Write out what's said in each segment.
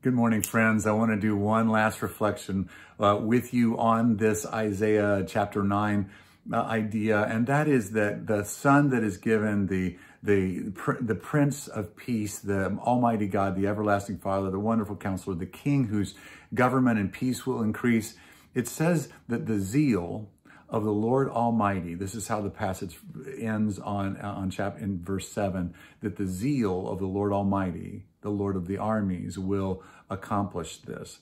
Good morning, friends. I want to do one last reflection with you on this Isaiah chapter 9 idea, and that is that the Son that is given, the Prince of Peace, the Almighty God, the Everlasting Father, the Wonderful Counselor, the King whose government and peace will increase. It says that the zeal of the Lord Almighty, this is how the passage ends in verse 7, that the zeal of the Lord Almighty, the Lord of the armies, will accomplish this.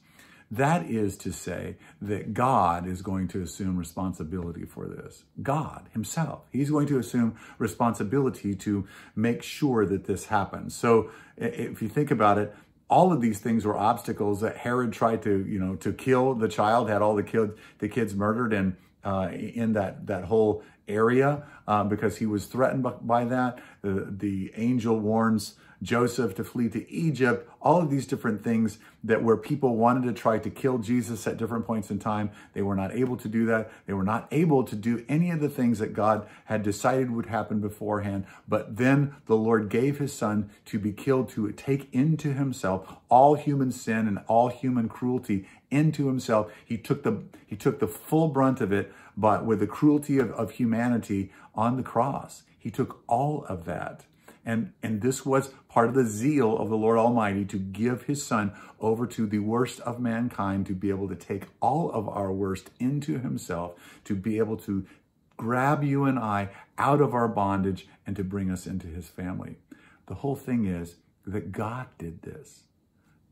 That is to say that God is going to assume responsibility for this. God himself, he's going to assume responsibility to make sure that this happens. So if you think about it, all of these things were obstacles that Herod tried to kill the child, had all the kids murdered in that whole area because he was threatened by that. The angel warns Joseph to flee to Egypt, all of these different things that where people wanted to try to kill Jesus at different points in time. They were not able to do that. They were not able to do any of the things that God had decided would happen beforehand. But then the Lord gave his Son to be killed, to take into himself all human sin and all human cruelty into himself. He took the full brunt of it, but with the cruelty of humanity on the cross. He took all of that. And this was part of the zeal of the Lord Almighty, to give his Son over to the worst of mankind, to be able to take all of our worst into himself, to be able to grab you and I out of our bondage and to bring us into his family. The whole thing is that God did this.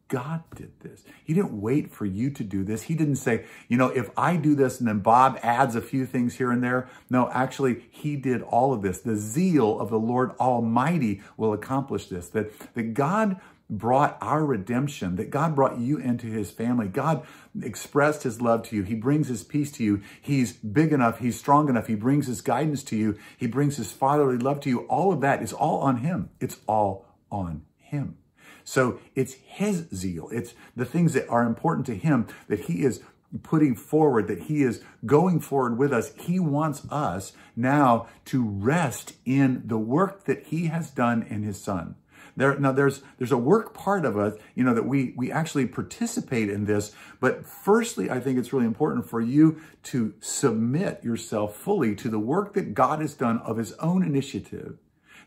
God did this. He didn't wait for you to do this. He didn't say, if I do this and then Bob adds a few things here and there. No, actually, he did all of this. The zeal of the Lord Almighty will accomplish this. That God brought our redemption, that God brought you into his family. God expressed his love to you. He brings his peace to you. He's big enough. He's strong enough. He brings his guidance to you. He brings his fatherly love to you. All of that is all on him. It's all on him. So it's his zeal. It's the things that are important to him that he is putting forward, that he is going forward with us. He wants us now to rest in the work that he has done in his Son. There's a work part of us, that we actually participate in this. But firstly, I think it's really important for you to submit yourself fully to the work that God has done of his own initiative,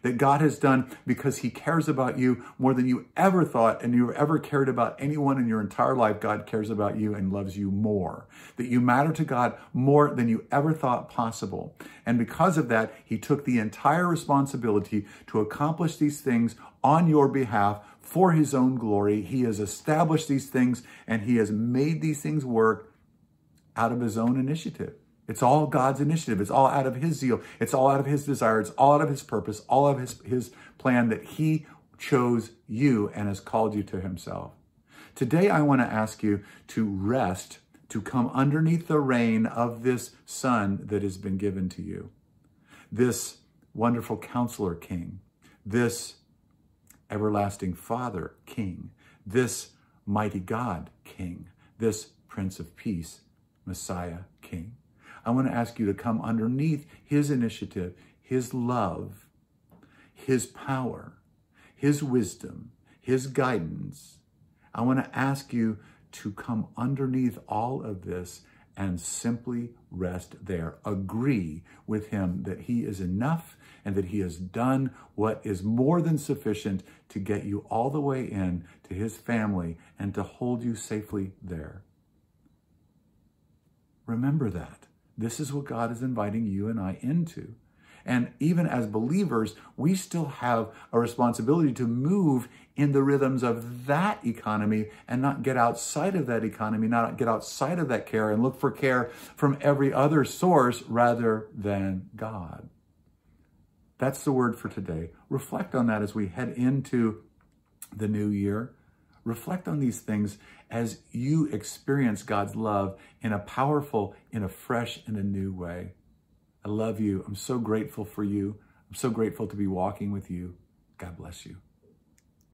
that God has done because he cares about you more than you ever thought and you ever cared about anyone in your entire life. God cares about you and loves you more, that you matter to God more than you ever thought possible. And because of that, he took the entire responsibility to accomplish these things on your behalf for his own glory. He has established these things and he has made these things work out of his own initiative. It's all God's initiative. It's all out of his zeal. It's all out of his desire. It's all out of his purpose, all of his plan, that he chose you and has called you to himself. Today, I want to ask you to rest, to come underneath the reign of this Son that has been given to you, this wonderful Counselor King, this Everlasting Father King, this Mighty God King, this Prince of Peace, Messiah King. I want to ask you to come underneath his initiative, his love, his power, his wisdom, his guidance. I want to ask you to come underneath all of this and simply rest there. Agree with him that he is enough and that he has done what is more than sufficient to get you all the way in to his family and to hold you safely there. Remember that. This is what God is inviting you and I into. And even as believers, we still have a responsibility to move in the rhythms of that economy and not get outside of that economy, not get outside of that care and look for care from every other source rather than God. That's the word for today. Reflect on that as we head into the new year. Reflect on these things as you experience God's love in a powerful, in a fresh, in a new way. I love you. I'm so grateful for you. I'm so grateful to be walking with you. God bless you.